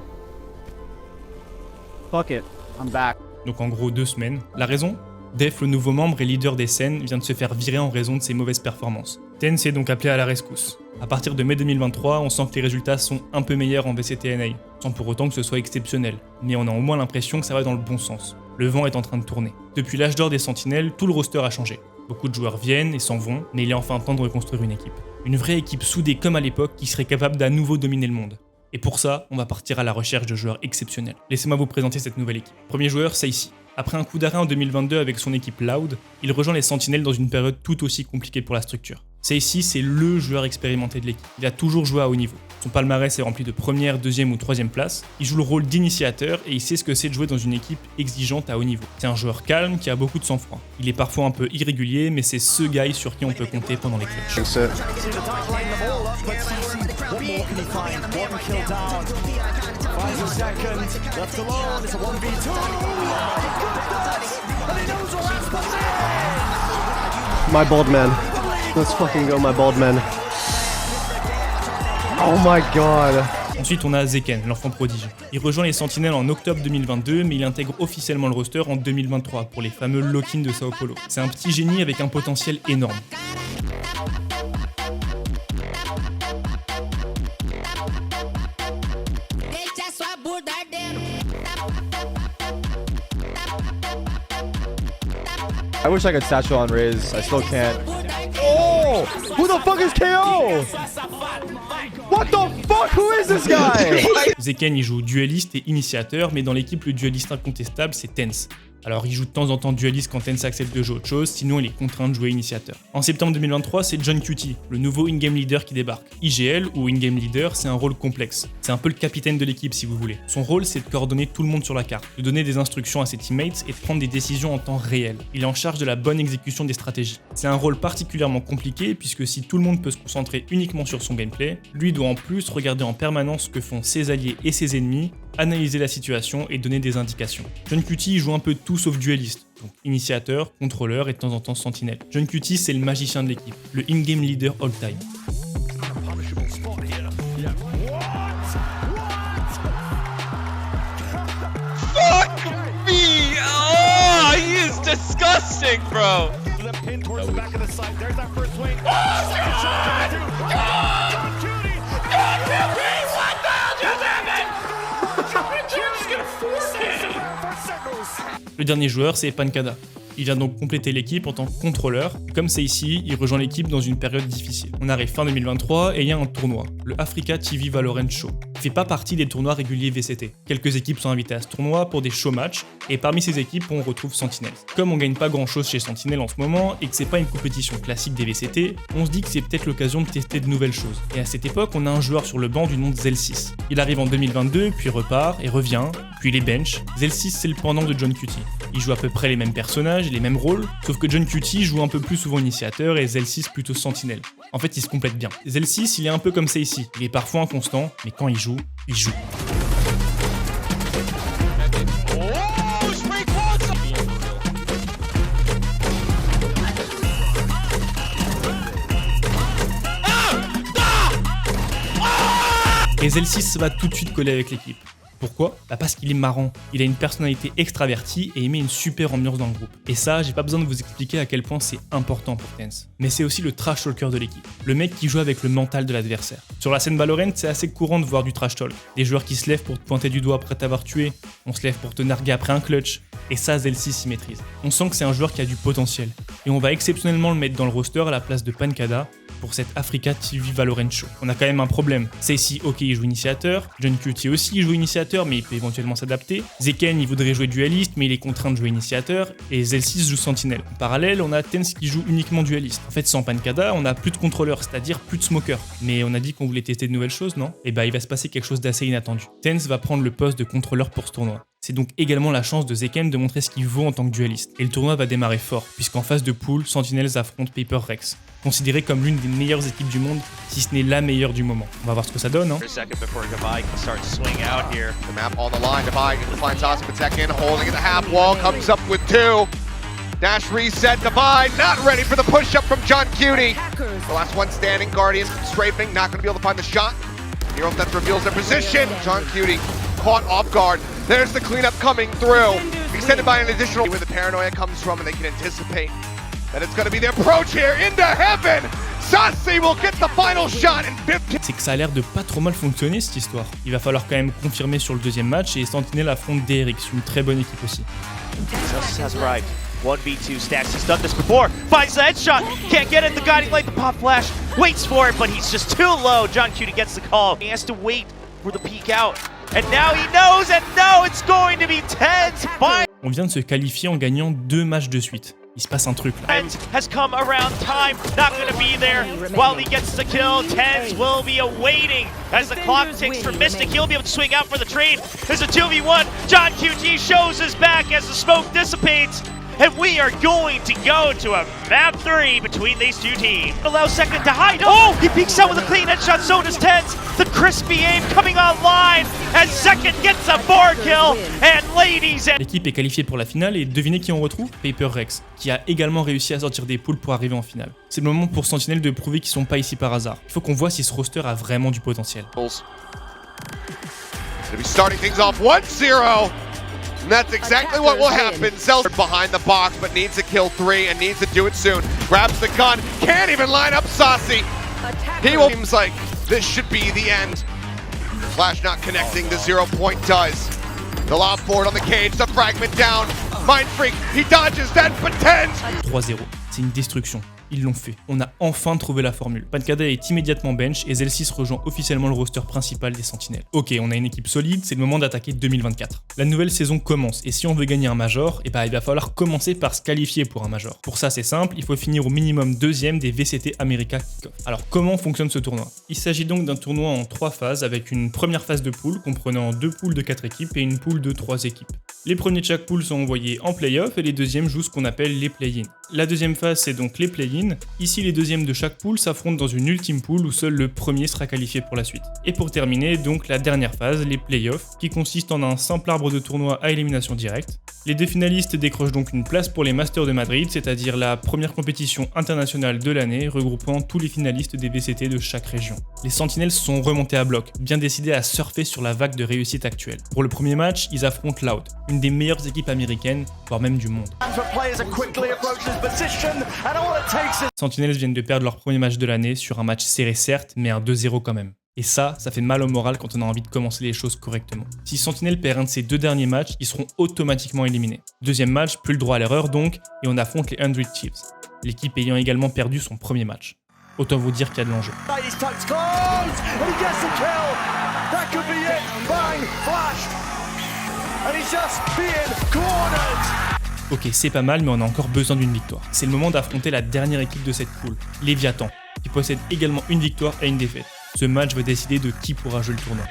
Fuck it, I'm back. Donc en gros 2 semaines. La raison ? Def, le nouveau membre et leader des scènes, vient de se faire virer en raison de ses mauvaises performances. TENS est donc appelé à la rescousse. À partir de mai 2023, on sent que les résultats sont un peu meilleurs en VCTNA, sans pour autant que ce soit exceptionnel, mais on a au moins l'impression que ça va dans le bon sens. Le vent est en train de tourner. Depuis l'âge d'or des Sentinelles, tout le roster a changé. Beaucoup de joueurs viennent et s'en vont, mais il est enfin temps de reconstruire une équipe. Une vraie équipe soudée comme à l'époque qui serait capable d'à nouveau dominer le monde. Et pour ça, on va partir à la recherche de joueurs exceptionnels. Laissez-moi vous présenter cette nouvelle équipe. Premier joueur, Saïsi. Après un coup d'arrêt en 2022 avec son équipe Loud, il rejoint les Sentinelles dans une période tout aussi compliquée pour la structure. Saïsi, c'est LE joueur expérimenté de l'équipe. Il a toujours joué à haut niveau. Son palmarès est rempli de première, deuxième ou troisième place. Il joue le rôle d'initiateur et il sait ce que c'est de jouer dans une équipe exigeante à haut niveau. C'est un joueur calme qui a beaucoup de sang-froid. Il est parfois un peu irrégulier, mais c'est ce guy sur qui on peut compter pendant les clutches. My bald man. Let's fucking go, my bald man. Oh my god. Ensuite, on a Zeken, l'enfant prodige. Il rejoint les Sentinelles en octobre 2022, mais il intègre officiellement le roster en 2023 pour les fameux lock-in de Sao Paulo. C'est un petit génie avec un potentiel énorme. I wish I could satchel on Riz. I still can't. Oh! Who the fuck is KO? What the fuck? Who is this guy? Zeken, il joue dueliste et initiateur, mais dans l'équipe, le dueliste incontestable, c'est TENS. Alors il joue de temps en temps dueliste quand TENS accepte de jouer autre chose, sinon il est contraint de jouer initiateur. En septembre 2023, c'est John Cutie, le nouveau in-game leader qui débarque. IGL ou in-game leader, c'est un rôle complexe. C'est un peu le capitaine de l'équipe si vous voulez. Son rôle, c'est de coordonner tout le monde sur la carte, de donner des instructions à ses teammates et de prendre des décisions en temps réel. Il est en charge de la bonne exécution des stratégies. C'est un rôle particulièrement compliqué puisque si tout le monde peut se concentrer uniquement sur son gameplay, lui doit en plus regarder en permanence ce que font ses alliés et ses ennemis, analyser la situation et donner des indications. John Cutie joue un peu tout sauf dueliste, donc initiateur, contrôleur et de temps en temps sentinelle. John Cutie, c'est le magicien de l'équipe, le in-game leader all-time. Fuck me! Oh, he is disgusting, bro! Le dernier joueur, c'est Pancada. Il vient donc compléter l'équipe en tant que contrôleur. Comme c'est ici, il rejoint l'équipe dans une période difficile. On arrive fin 2023 et il y a un tournoi, le Africa TV Valorant Show. Il fait pas partie des tournois réguliers VCT. Quelques équipes sont invitées à ce tournoi pour des show matchs, et parmi ces équipes, on retrouve Sentinels. Comme on gagne pas grand chose chez Sentinels en ce moment, et que c'est pas une compétition classique des VCT, on se dit que c'est peut-être l'occasion de tester de nouvelles choses. Et à cette époque, on a un joueur sur le banc du nom de Zel6. Il arrive en 2022, puis repart, et revient, puis il est bench. Zel6, c'est le pendant de John Cutie. Il joue à peu près les mêmes personnages et les mêmes rôles, sauf que John Cutie joue un peu plus souvent initiateur et Zel6 plutôt sentinelle. En fait, ils se complètent bien. Zel6, il est un peu comme ça ici. Il est parfois inconstant, mais quand il joue, il joue. Et Zel6 va tout de suite coller avec l'équipe. Pourquoi ? Parce qu'il est marrant, il a une personnalité extravertie et il met une super ambiance dans le groupe. Et ça, j'ai pas besoin de vous expliquer à quel point c'est important pour TENS. Mais c'est aussi le trash talker de l'équipe, le mec qui joue avec le mental de l'adversaire. Sur la scène Valorant, c'est assez courant de voir du trash talk. Des joueurs qui se lèvent pour te pointer du doigt après t'avoir tué, on se lève pour te narguer après un clutch, et ça, Zel6 s'y maîtrise. On sent que c'est un joueur qui a du potentiel, et on va exceptionnellement le mettre dans le roster à la place de Pancada pour cette Africa TV Valorant Show. On a quand même un problème. Saïsi, ok, il joue initiateur. John Cutie aussi, il joue initiateur, mais il peut éventuellement s'adapter. Zeken, il voudrait jouer dueliste, mais il est contraint de jouer initiateur. Et Zel6 joue sentinelle. En parallèle, on a TENS qui joue uniquement dueliste. En fait, sans Pancada, on a plus de contrôleur, c'est-à-dire plus de smoker. Mais on a dit qu'on voulait tester de nouvelles choses, non ? Et bah, il va se passer quelque chose d'assez inattendu. TENS va prendre le poste de contrôleur pour ce tournoi. C'est donc également la chance de Zeken de montrer ce qu'il vaut en tant que dueliste. Et le tournoi va démarrer fort, puisqu'en phase de pool, Sentinels affronte Paper Rex, considéré comme l'une des meilleures équipes du monde, si ce n'est la meilleure du moment. On va voir ce que ça donne, hein. Dash reset, Divide, not ready for the push-up from John Cutie. The last one standing, Guardians strafing, not going to be able to find the shot. Hero Death reveals their position. John Cutie caught off guard. There's the cleanup coming through. Extended by an additional, where the paranoia comes from, and they can anticipate that it's going to be the approach here into heaven. Saucy will get the final shot in 15. C'est que ça a l'air de pas trop mal fonctionner cette histoire. Il va falloir quand même confirmer sur le deuxième match et Sentinel affronte DRX, une très bonne équipe aussi. Celsius has arrived. 1v2 stacks. He's done this before. Finds the headshot. Can't get it. The guiding light, the pop flash. Waits for it, but he's just too low. John Cutie gets the call. He has to wait for the peek out. And now he knows, and no, it's going to be TenZ. On vient de se qualifier en gagnant 2 matchs de suite. Il se passe un truc là. TenZ has come around time. Not going to be there while he gets the kill. TenZ will be awaiting as the clock ticks for Mystic. He'll be able to swing out for the trade. There's a 2v1. John QT shows his back as the smoke dissipates. And we are going to go to a map 3 between these two teams. Allows second to hide. Oh, he peeks out with a clean headshot. So does TenZ. The crispy aim coming online as second gets a 4 kill. And ladies and... L'équipe est qualifiée pour la finale et devinez qui on retrouve? Paper Rex, qui a également réussi à sortir des poules pour arriver en finale. C'est le moment pour Sentinel de prouver qu'ils sont pas ici par hasard. Il faut qu'on voit si ce roster a vraiment du potentiel. He's gonna be starting things off 1-0. And that's exactly what will happen. Zelz behind the box, but needs to kill 3 and needs to do it soon. Grabs the gun, can't even line up Saucy. He will. Seems like this should be the end. Flash not connecting, the 0 point does. The lob forward on the cage, the fragment down. Mind Freak, he dodges that, but TenZ. 3-0, c'est une destruction. Ils l'ont fait. On a enfin trouvé la formule. Pancada est immédiatement bench et Zelsis rejoint officiellement le roster principal des Sentinelles. Ok, on a une équipe solide, c'est le moment d'attaquer 2024. La nouvelle saison commence et si on veut gagner un major, il va falloir commencer par se qualifier pour un major. Pour ça c'est simple, il faut finir au minimum 2e des VCT America Kickoff. Alors comment fonctionne ce tournoi? Il s'agit donc d'un tournoi en 3 phases avec une première phase de poule comprenant 2 poules de 4 équipes et une poule de 3 équipes. Les premiers de chaque poule sont envoyés en play-off et les deuxièmes jouent ce qu'on appelle les play-in. La deuxième phase c'est donc les play-in. Ici les deuxièmes de chaque poule s'affrontent dans une ultime poule où seul le premier sera qualifié pour la suite. Et pour terminer donc la dernière phase, les play-offs, qui consistent en un simple arbre de tournoi à élimination directe. Les 2 finalistes décrochent donc une place pour les Masters de Madrid, c'est-à-dire la première compétition internationale de l'année regroupant tous les finalistes des VCT de chaque région. Les Sentinels sont remontés à bloc, bien décidés à surfer sur la vague de réussite actuelle. Pour le premier match, ils affrontent Loud, une des meilleures équipes américaines, voire même du monde. Sentinels viennent de perdre leur premier match de l'année sur un match serré certes, mais un 2-0 quand même. Et ça fait mal au moral quand on a envie de commencer les choses correctement. Si Sentinel perd un de ses 2 derniers matchs, ils seront automatiquement éliminés. Deuxième match, plus le droit à l'erreur donc, et on affronte les 100 Chiefs, l'équipe ayant également perdu son premier match. Autant vous dire qu'il y a de l'enjeu. Ok, c'est pas mal, mais on a encore besoin d'une victoire. C'est le moment d'affronter la dernière équipe de cette poule, Léviathan, qui possède également une victoire et une défaite. Ce match va décider de qui pourra jouer le tournoi.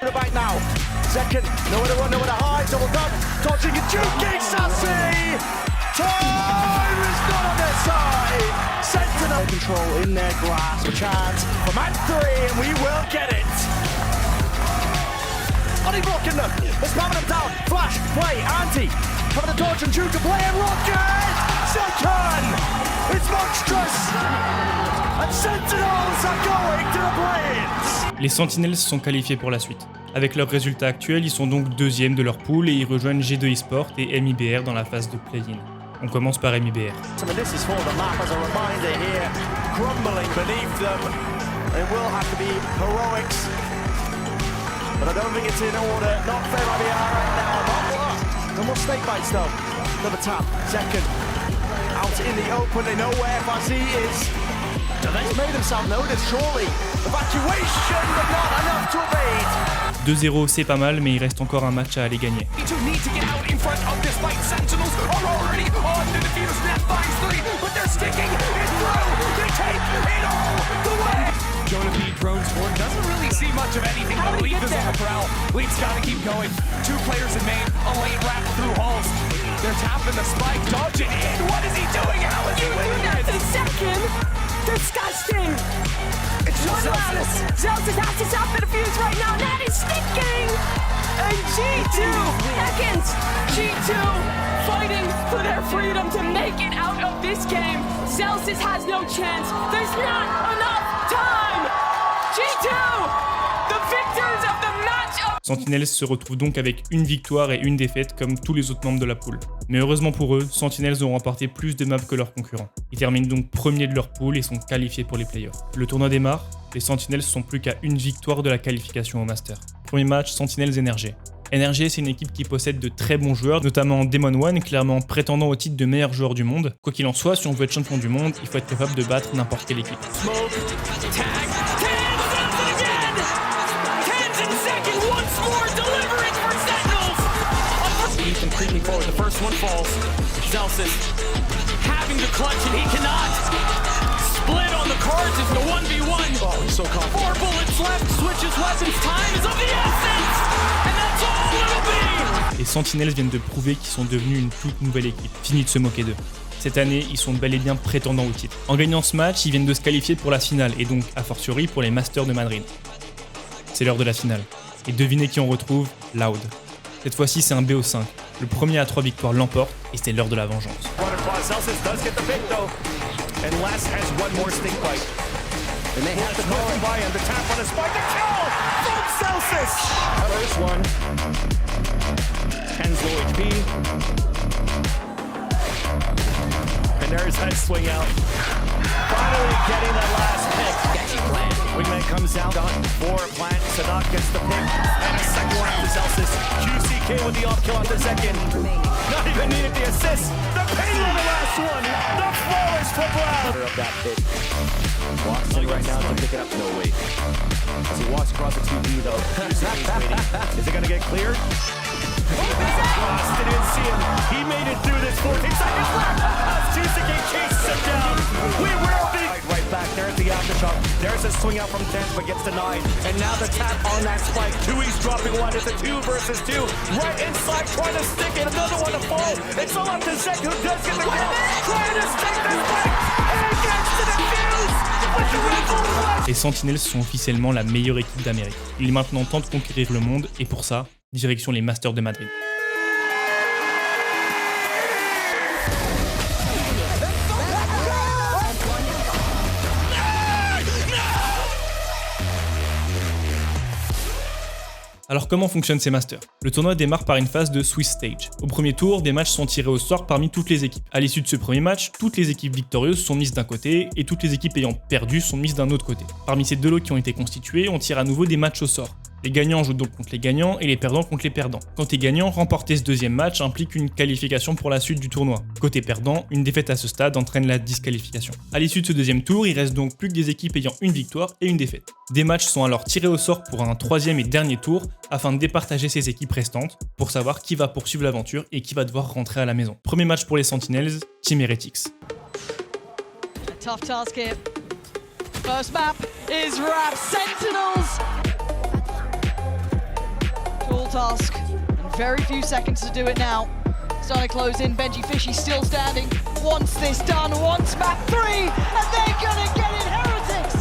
Only blocking them. It's spamming them down. Flash, play, anti. Cover the dodge and shoot to play and rocket. Second. It's monstrous. And Sentinels are going to the play-ins. Les Sentinels sont qualifiés pour la suite. Avec leurs résultats actuels, ils sont donc 2e de leur pool et ils rejoignent G2 Esport et MIBR dans la phase de play-in. On commence par MIBR. This is for the map as a reminder here. Crumbling beneath them. It will have to be heroics. But I don't think it's in order. Not fair IBR right now. No more snake bites though. Another tap. Second. Out in the open. They know where Fuzzy is. They've made themselves noticed, surely. Evacuation, but not enough to evade. 2-0, c'est pas mal, mais il reste encore un match à aller gagner. Jonah B drones forward, doesn't really see much of anything, but Leaf is on the prowl. Leaf's gotta keep going. 2 players in main, a lane wrap through halls. They're tapping the spike, dodging in. What is he doing? How is he winning it? The second, disgusting. It's Zelsis. Zelsis has to stop the defuse right now. That is stinking. And G2 seconds. G2 fighting for their freedom to make it out of this game. Zelsis has no chance. There's not enough time. G2, the victors of the match. Sentinels se retrouve donc avec une victoire et une défaite comme tous les autres membres de la poule. Mais heureusement pour eux, Sentinels ont remporté plus de maps que leurs concurrents. Ils terminent donc premiers de leur poule et sont qualifiés pour les playoffs. Le tournoi démarre, les Sentinels sont plus qu'à une victoire de la qualification au Master. Premier match, Sentinels NRG. NRG, c'est une équipe qui possède de très bons joueurs, notamment Demon One, clairement prétendant au titre de meilleur joueur du monde. Quoi qu'il en soit, si on veut être champion du monde, il faut être capable de battre n'importe quelle équipe. Creeping forward, the first one falls. Celsius having to clutch and he cannot. Split on the cards is the 1v1. Oh, he's so confident. 4 bullets left, switches weapons, time is of the essence. And that's all it'll be. Les Sentinels viennent de prouver qu'ils sont devenus une toute nouvelle équipe. Fini de se moquer d'eux. Cette année, ils sont bel et bien prétendants au titre. En gagnant ce match, ils viennent de se qualifier pour la finale et donc, a fortiori, pour les Masters de Madrid. C'est l'heure de la finale. Et devinez qui on retrouve? Loud. Cette fois-ci, c'est un BO5. Le premier à 3 victoires l'emporte et c'est l'heure de la vengeance. And there's that swing out. Finally getting that last pick. Sketchy plan. Wingman comes out on for plant. Sadat gets the pick. And a second one to Celsius. QCK with the off kill on the second. Not even needed the assist. The pain on the last one. The flawless for Brown. Up that pick. Walks in right now to pick it up. No way. As he walks across the TV though. Is it going to get cleared? Lost, didn't see him. He made it through this 14 seconds left. As QCK chases him down. We will be right back. There's the aftershock. There's a swing out from Tenz, but gets denied. And now the tap on that spike. Tui's dropping one. It's a 2 versus 2. Right inside, trying to stick it. Another one to fall. It's all up to Zek, who does get the kill. Trying to stick the spike. And gets to the fuse. With the rifle. Les Sentinels sont officiellement la meilleure équipe d'Amérique. Il est maintenant temps de conquérir le monde et pour ça, direction les Masters de Madrid. Alors comment fonctionnent ces Masters? Le tournoi démarre par une phase de Swiss Stage. Au premier tour, des matchs sont tirés au sort parmi toutes les équipes. À l'issue de ce premier match, toutes les équipes victorieuses sont mises d'un côté et toutes les équipes ayant perdu sont mises d'un autre côté. Parmi ces deux lots qui ont été constitués, on tire à nouveau des matchs au sort. Les gagnants jouent donc contre les gagnants et les perdants contre les perdants. Côté gagnant, remporter ce deuxième match implique une qualification pour la suite du tournoi. Côté perdant, une défaite à ce stade entraîne la disqualification. À l'issue de ce deuxième tour, il reste donc plus que des équipes ayant une victoire et une défaite. Des matchs sont alors tirés au sort pour un troisième et dernier tour afin de départager ces équipes restantes pour savoir qui va poursuivre l'aventure et qui va devoir rentrer à la maison. Premier match pour les Sentinels, Team Heretics. A tough task here. First map is Rap Sentinels. Tall task, and very few seconds to do it now. Starting to close in, Benji Fishy still standing. Once this done, once map 3, and they're gonna get it, Heretics!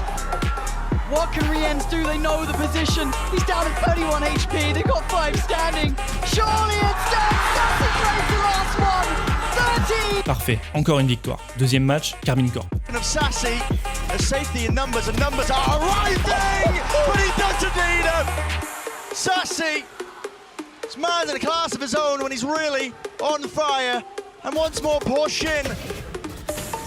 What can Riens do? They know the position. He's down at 31 HP, they've got 5 standing. Surely it's done, Sassy the last one, 13! Parfait, encore une victoire. Deuxième match, Carmine Corp. Of Sassy, a safety in numbers, and numbers are arriving, but he doesn't need them. Sassy is man in a class of his own when he's really on fire, and once more poor Shin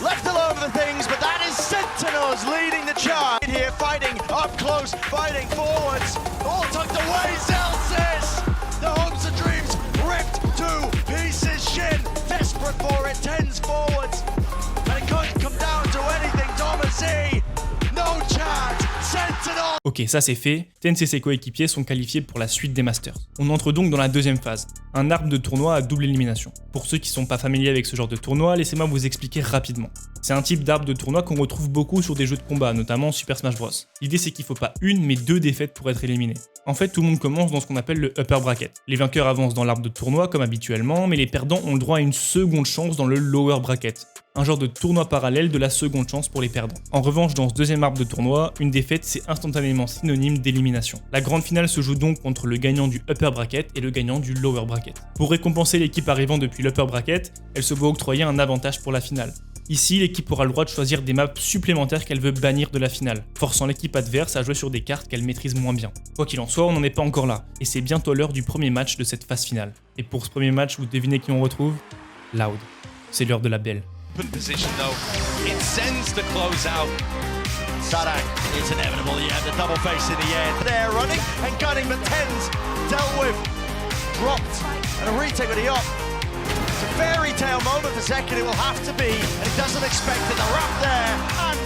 left alone for things, but that is Sentinels leading the charge here, fighting up close, fighting forwards, all tucked away. Celsius, the hopes and dreams ripped to pieces. Shin desperate for it, Tenz forwards, and it couldn't come down to anything. Thomas E, no chance. Sentinel. Ok, ça c'est fait, Tenz et ses coéquipiers sont qualifiés pour la suite des Masters. On entre donc dans la deuxième phase, un arbre de tournoi à double élimination. Pour ceux qui sont pas familiers avec ce genre de tournoi, laissez-moi vous expliquer rapidement. C'est un type d'arbre de tournoi qu'on retrouve beaucoup sur des jeux de combat, notamment Super Smash Bros. L'idée c'est qu'il faut pas une mais 2 défaites pour être éliminé. En fait, tout le monde commence dans ce qu'on appelle le upper bracket. Les vainqueurs avancent dans l'arbre de tournoi comme habituellement, mais les perdants ont le droit à une seconde chance dans le lower bracket. Un genre de tournoi parallèle de la seconde chance pour les perdants. En revanche, dans ce deuxième arbre de tournoi, une défaite c'est instantanément synonyme d'élimination. La grande finale se joue donc entre le gagnant du upper bracket et le gagnant du lower bracket. Pour récompenser l'équipe arrivant depuis l'upper bracket, elle se voit octroyer un avantage pour la finale. Ici, l'équipe aura le droit de choisir des maps supplémentaires qu'elle veut bannir de la finale, forçant l'équipe adverse à jouer sur des cartes qu'elle maîtrise moins bien. Quoi qu'il en soit, on n'en est pas encore là, et c'est bientôt l'heure du premier match de cette phase finale. Et pour ce premier match, vous devinez qui on retrouve? Loud. C'est l'heure de la belle. Position though, it sends the close out. Sadak, it's inevitable, yeah, the double face in the air. They're running and gunning, but TenZ dealt with, dropped, and a retake with the up. It's a fairy tale moment for second, it will have to be, and he doesn't expect it, the wrap there, and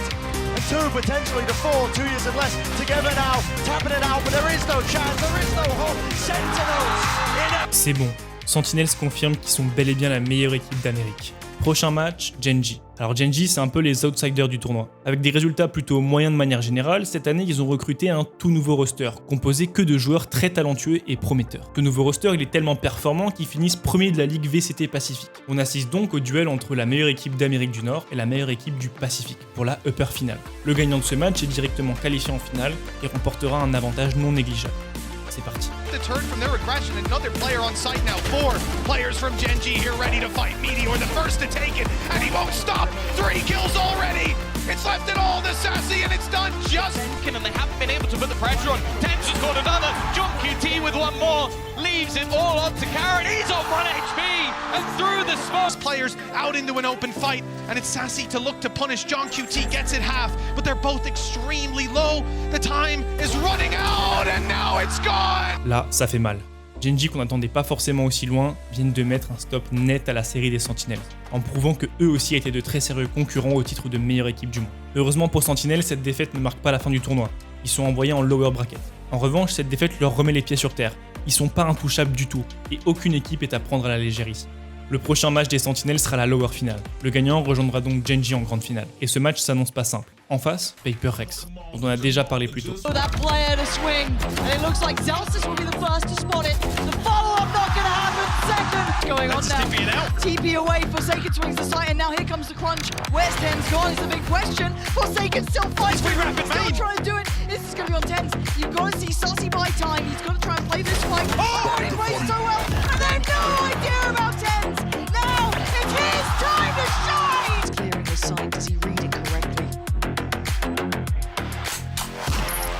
two, potentially to four, 2 years and less, together now, tapping it out, but there is no chance, there is no hope, Sentinels in a... C'est bon, Sentinels confirme qu'ils sont bel et bien la meilleure équipe d'Amérique. Prochain match, Gen.G. Alors Gen.G, c'est un peu les outsiders du tournoi. Avec des résultats plutôt moyens de manière générale, cette année ils ont recruté un tout nouveau roster, composé que de joueurs très talentueux et prometteurs. Ce nouveau roster il est tellement performant qu'ils finissent premier de la Ligue VCT Pacifique. On assiste donc au duel entre la meilleure équipe d'Amérique du Nord et la meilleure équipe du Pacifique, pour la upper finale. Le gagnant de ce match est directement qualifié en finale et remportera un avantage non négligeable. C'est parti. Turn from their aggression, another player on site now. 4 players from Gen.G here ready to fight. Meteor the first to take it, and he won't stop. 3 kills already. It's left it all to Sassy, and it's done just. And they haven't been able to put the pressure on. TenZ has got another. JohnQT with one more. Leaves it all up to Karat. He's on 1 HP, and through the smoke. Players out into an open fight, and it's Sassy to look to punish. JohnQT gets it half, but they're both extremely low. The time is running out, and now it's gone. Là, ça fait mal. Gen.G, qu'on n'attendait pas forcément aussi loin, viennent de mettre un stop net à la série des Sentinels, en prouvant que eux aussi étaient de très sérieux concurrents au titre de meilleure équipe du monde. Heureusement pour Sentinels, cette défaite ne marque pas la fin du tournoi. Ils sont envoyés en lower bracket. En revanche, cette défaite leur remet les pieds sur terre. Ils sont pas intouchables du tout, et aucune équipe est à prendre à la légère ici. Le prochain match des Sentinels sera la lower finale. Le gagnant rejoindra donc Gen.G en grande finale. Et ce match s'annonce pas simple. En face, Paper Rex, dont on a déjà parlé plus tôt. Going on now. TP away. Forsaken swings the site, and now here comes the crunch. Where's TenZ gone is the big question. Forsaken still fights. Still trying to do it. This is going to be on TenZ. You've got to see Sassy buy time. He's got to try and play this fight. Oh, he plays so well. And they have no idea about TenZ. Now it's his time to shine. He's clearing his side. Does he read it correctly?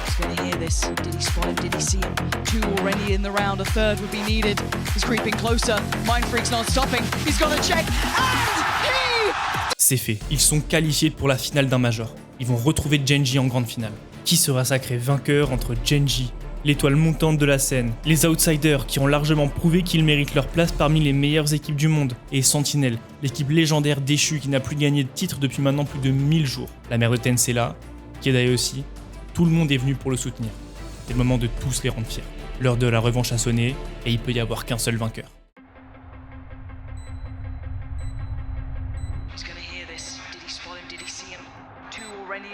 He's going to hear this. Did he spot him? Did he see him? 2 already in the round. A third would be needed. He's creeping closer. Mindfreak's not stopping. He's got to check. And he... C'est fait. Ils sont qualifiés pour la finale d'un major. Ils vont retrouver Gen.G en grande finale. Qui sera sacré vainqueur entre Gen.G, l'étoile montante de la scène, les outsiders qui ont largement prouvé qu'ils méritent leur place parmi les meilleures équipes du monde, et Sentinel, l'équipe légendaire déchue qui n'a plus gagné de titre depuis maintenant plus de 1000 jours. La mère de TenZ est là, Kedai aussi. Tout le monde est venu pour le soutenir. C'est le moment de tous les rendre fiers. L'heure de la revanche a sonné, et il peut y avoir qu'un seul vainqueur.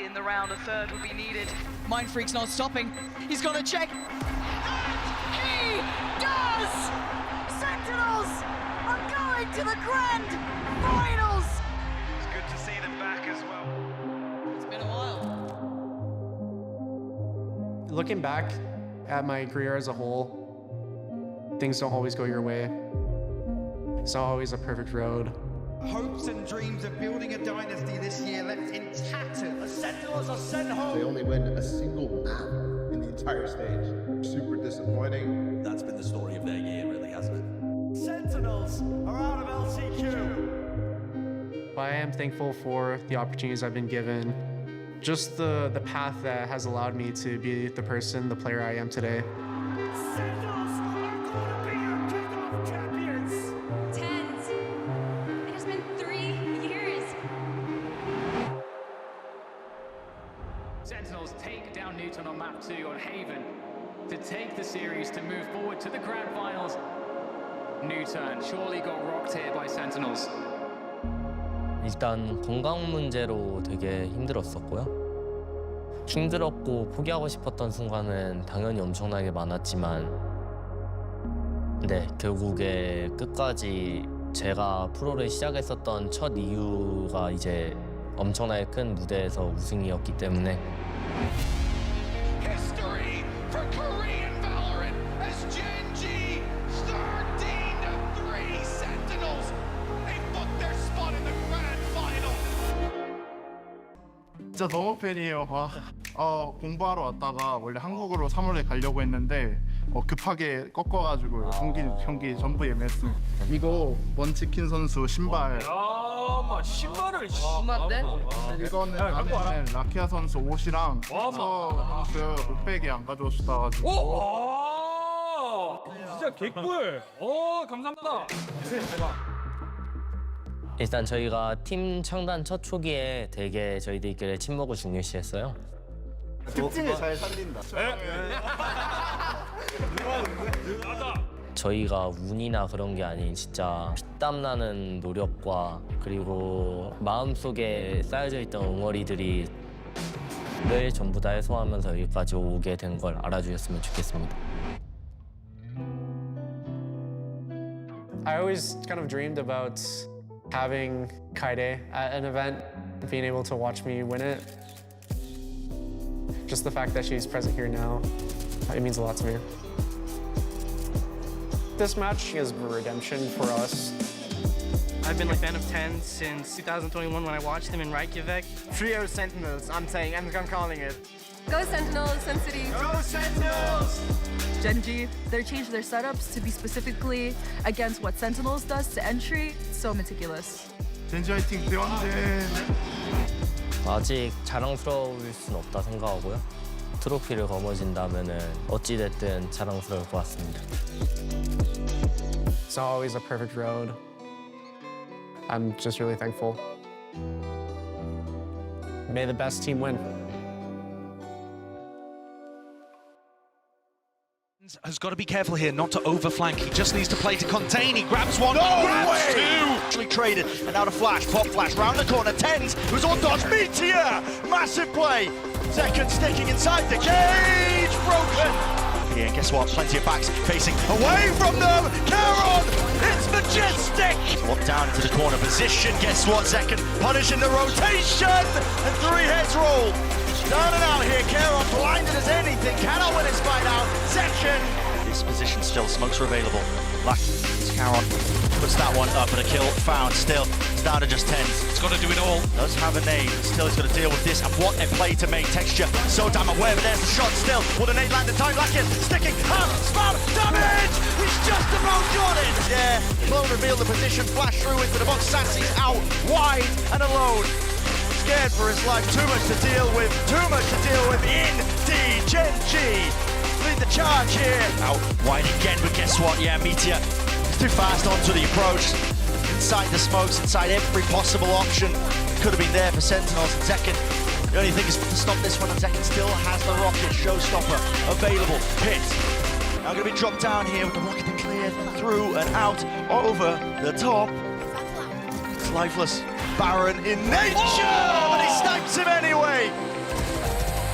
In the round, a third would be needed. Mindfreak's not stopping. He's got to check. And he does! Sentinels are going to the grand finals! It's good to see them back as well. It's been a while. Looking back at my career as a whole, things don't always go your way. It's not always a perfect road. Hopes and dreams of building a dynasty this year left in tatters. The Sentinels are sent home. They only win a single map in the entire stage. Super disappointing. That's been the story of their year, really, hasn't it? Sentinels are out of LCQ. But I am thankful for the opportunities I've been given. Just the path that has allowed me to be the person, the player I am today. Sentinels are going to be your kickoff champions. TenZ. It has been 3 years. Sentinels take down Newton on map 2 on Haven to take the series to move forward to the grand finals. Newton surely got rocked here by Sentinels. 일단 건강 문제로 되게 힘들었었고요. 힘들었고 포기하고 싶었던 순간은 당연히 엄청나게 많았지만 네, 결국에 끝까지 제가 프로를 시작했었던 첫 이유가 이제 엄청나게 큰 무대에서 우승이었기 때문에 History for Korean Valorant as Gen.G 13-3 Sentinels. They booked their spot in the grand final. 진짜 너무 팬이에요. 공부하러 왔다가 원래 한국으로 3월에 가려고 했는데 급하게 꺾어가지고 경기 전부 예매했습니다. 이거 먼치킨 선수 신발. 신발을 이거는 라키아 선수 옷이랑 서 선수 옷백이 안 가져오셨다가지고. 진짜 개꿀. 감사합니다. 일단 저희가 팀 창단 첫 초기에 되게 저희들끼리 친목을 중요시했어요. 특징을 잘 살린다. 저희가 운이나 그런 게 아닌 진짜 피땀 나는 노력과 그리고 마음속에 쌓여져 있던 응어리들이 늘 전부 다 해소하면서 여기까지 오게 된 걸 알아주셨으면 좋겠습니다. I always kind of dreamed about having Kaide at an event, being able to watch me win it. Just the fact that she's present here now, it means a lot to me. This match is redemption for us. I've been a fan of TenZ since 2021 when I watched them in Reykjavik. Trio Sentinels, I'm saying, I'm calling it. Go Sentinels, Sun City. Go Sentinels! Gen.G, they're changed their setups to be specifically against what Sentinels does to entry. So meticulous. 젠지 화이팅 대왕젠. 아직 자랑스러울 순 없다 생각하고요. 트로피를 거머쥔다면은 어찌됐든 자랑스러울 것 같습니다. It's not always a perfect road. I'm just really thankful. May the best team win. Has got to be careful here not to overflank. He just needs to play to contain. He grabs one, No grabs way! two. Actually traded, and now the flash, pop flash, round the corner, TenZ, who's on dodge, Meteor! Massive play! Second sticking inside the cage, broken! Yeah, and guess what? Plenty of backs facing away from them! Charon! It's Majestic! What down into the corner position, guess what? Second punishing the rotation! And 3 heads roll! Down and out here, Charon blinded as anything, cannot win his fight out. Second! This position still, smokes are available. Black, it's Charon. Puts that one up, and a kill found. Still, it's down to just TenZ. It's got to do it all. Does have a nade, still he's got to deal with this. And what a play to make. Texture so damn aware, but there's the shot still. Will the nade land in time? Lakin sticking, hand, spam, damage! He's just about got it! Yeah, Clone revealed the position, flash through into the box. Sassy's out, wide and alone. Scared for his life, too much to deal with indeed. Gen.G lead the charge here. Out wide again, but guess what? Yeah, Meteor is too fast onto the approach. Inside the smokes, inside every possible option. Could have been there for Sentinels and Zekken. The only thing is to stop this one, and Zekken still has the rocket showstopper available. Pit now going to be dropped down here with the rocket to clear through and out over the top. It's lifeless. Baron in nature, but he snipes him anyway.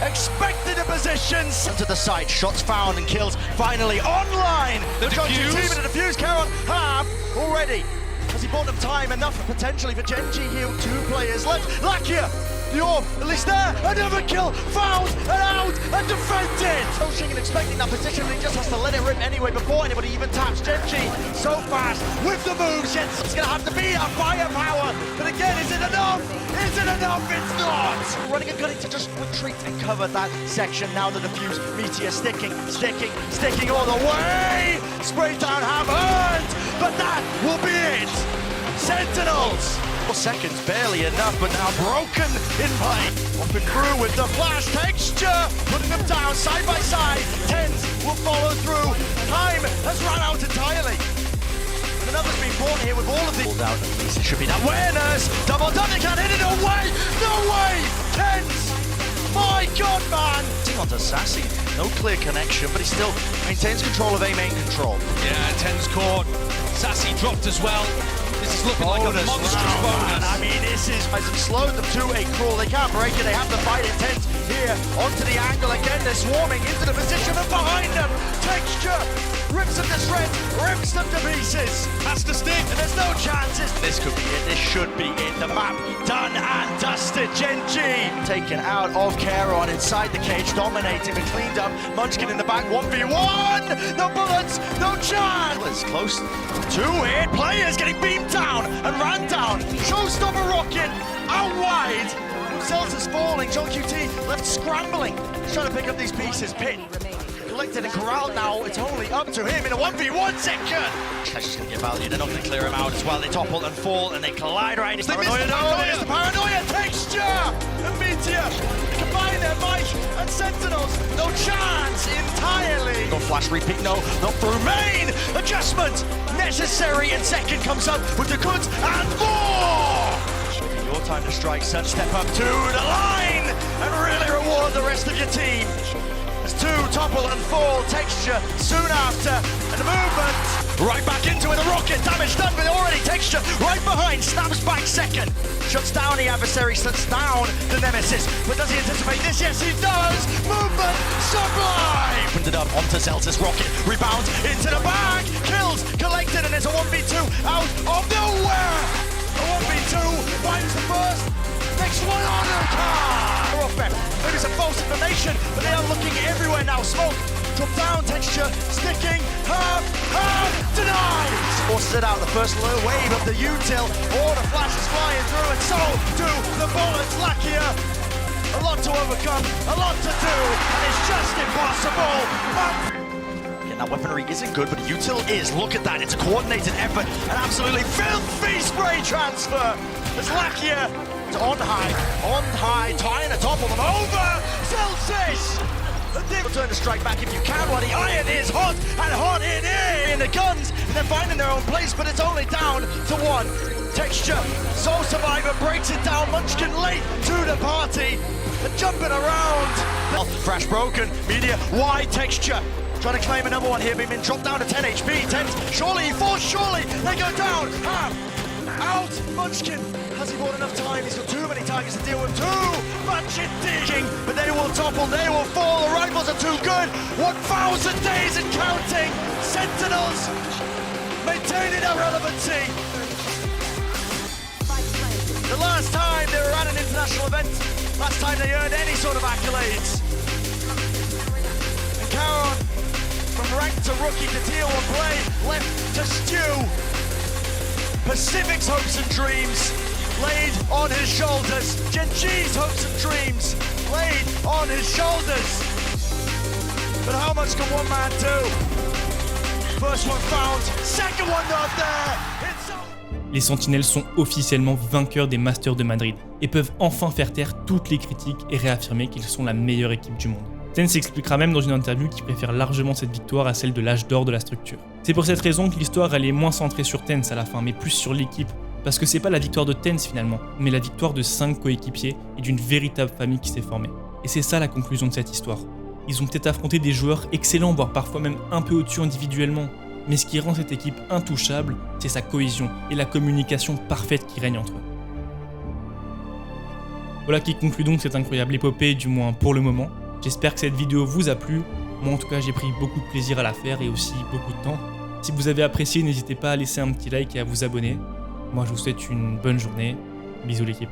Expected the positions to the side, shots found and kills finally online. The defuse. Team in the defuse, Charon have already. Has he bought them time enough potentially for Gen.G here with 2 players left? Lakia, the orb, at least there, another kill, found and out and defended. Coaching and expecting that position, but he just has to let it rip anyway before anybody even taps. Gen.G so fast with the moves, Jens it's gonna have to be a firepower, but again, is it enough? Is it enough? It's not! Running and gunning to just retreat and cover that section. Now the defuse, Meteor sticking all the way! Spray down hammered, but that will be it! Sentinels! 4 seconds, barely enough, but now broken in play. Up and through with the flash texture, putting them down side by side. TenZ will follow through. Time has run out entirely. And another's been born here with all of the... Pulled out, at least it should be that awareness. Double done, they can't hit it away. No way! TenZ! My God, man! Onto Sassy, no clear connection, but he still maintains control of A main control. Yeah, TenZ caught. Sassy dropped as well. This is looking like a monstrous bonus. I mean, this is has slowed them to a crawl. They can't break it. They have to fight it. TenZ here onto the angle again. They're swarming into the position and behind them. Texture rips them to shreds, rips them to pieces. Has to stick. And there's no chances. This could be it. This should be it. The map done and dusted. Gen.G taken out of Charon inside the cage, dominating and cleaned up. Munchkin in the back, 1v1. No bullets, no chance. It's close to it. Players getting beamed down and ran down. Showstopper rocket out wide. Zelta's falling. John QT left scrambling. He's trying to pick up these pieces. Pit collected and corralled now. It's only up to him in a 1v1 section. That's just going to get valued. They're not going to clear him out as well. They topple and fall and they collide right into Paranoia. It's the Paranoia Texture and Meteor. They combine their might and Sentinels. No chance entirely. No flash repeat, no. Not through main. Adjustment necessary and second comes up with the goods and more. Your time to strike, son. Step up to the line and really reward the rest of your team. As two topple and fall, Texture soon after, and the movement right back into it. The rocket damage done, but already Texture right behind, snaps back second, shuts down the adversary, shuts down the nemesis. But does he anticipate this? Yes, he does. Movement sublime. Opened it up onto Zelta's rocket, rebounds into the bag, kills collected, and there's a 1v2 out of nowhere. A 1v2 finds the first. Next one on the car. Maybe some false information, but they are looking everywhere now. Smoke, drop down, Texture, sticking, half, denies. Forces it out, the first low wave of the util. All the flashes flying through, and so do the bullets. Lakia, a lot to overcome, a lot to do, and it's just impossible. Yeah, that weaponry isn't good, but util is. Look at that, it's a coordinated effort, an absolutely filthy spray transfer. As Lakia on high, trying to topple them over. Celsius! Return to strike back if you can while the iron is hot and hot in the guns. And they're finding their own place, but it's only down to one. Texture, Soul Survivor breaks it down. Munchkin late to the party. They're jumping around. Crash broken, Media, wide Texture. Trying to claim another one here, being dropped down to 10 HP. 10, surely he falls, surely they go down. Out, Munchkin. Has he bought enough time? He's got too many targets to deal with. Too much digging, but they will topple, they will fall. The rifles are too good. 1,000 days and counting. Sentinels maintaining their relevancy. The last time they were at an international event, last time they earned any sort of accolades. And Caron, from rank to rookie to tier 1 play, left to stew. Pacific's hopes and dreams laid on his shoulders. Gen G's hopes and dreams laid on his shoulders. But how much can one man do? First one found, second one not there. Les Sentinelles sont officiellement vainqueurs des Masters de Madrid et peuvent enfin faire taire toutes les critiques et réaffirmer qu'ils sont la meilleure équipe du monde. TenZ expliquera même dans une interview qu'il préfère largement cette victoire à celle de l'âge d'or de la structure. C'est pour cette raison que l'histoire elle est moins centrée sur TenZ à la fin, mais plus sur l'équipe, parce que c'est pas la victoire de TenZ finalement, mais la victoire de 5 coéquipiers et d'une véritable famille qui s'est formée. Et c'est ça la conclusion de cette histoire. Ils ont peut-être affronté des joueurs excellents, voire parfois même un peu au-dessus individuellement, mais ce qui rend cette équipe intouchable, c'est sa cohésion et la communication parfaite qui règne entre eux. Voilà qui conclut donc cette incroyable épopée, du moins pour le moment. J'espère que cette vidéo vous a plu. Moi en tout cas j'ai pris beaucoup de plaisir à la faire et aussi beaucoup de temps. Si vous avez apprécié, n'hésitez pas à laisser un petit like et à vous abonner. Moi je vous souhaite une bonne journée. Bisous l'équipe.